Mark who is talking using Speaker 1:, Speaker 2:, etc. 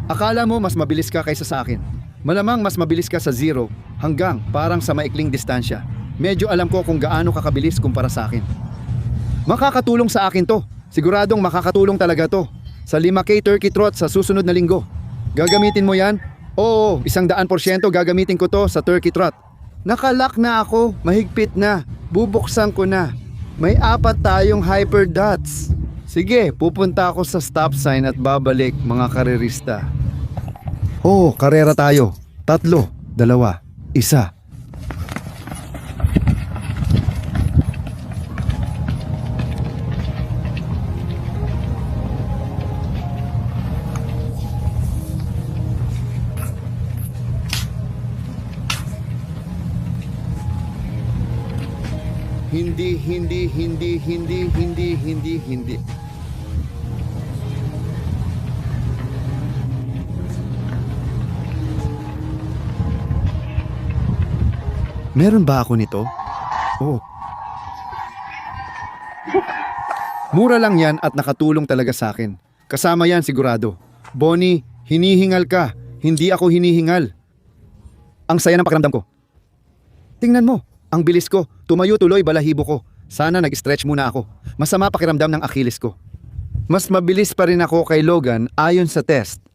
Speaker 1: Akala mo mas mabilis ka kaysa sa akin. Malamang mas mabilis ka sa 0 hanggang parang sa maikling distansya. Medyo alam ko kung gaano kakabilis kumpara sa akin. Makakatulong sa akin to. Siguradong makakatulong talaga to. Sa 5K turkey trot sa susunod na linggo. Gagamitin mo yan? Oo, 100% gagamitin ko to sa turkey trot. Nakalock na ako, mahigpit na. Bubuksan ko na. May 4 tayong hyper dots. Sige, pupunta ako sa stop sign at babalik mga karerista. Oo, karera tayo. 3, 2, 1. Hindi. Meron ba ako nito? Oo. Mura lang yan at nakatulong talaga sa akin. Kasama yan sigurado. Bonnie, hinihingal ka. Hindi ako hinihingal. Ang saya ng pakiramdam ko. Tingnan mo, ang bilis ko. Tumayo tuloy balahibo ko. Sana nag-stretch muna ako. Masama pakiramdam ng Achilles ko. Mas mabilis pa rin ako kay Logan ayon sa test.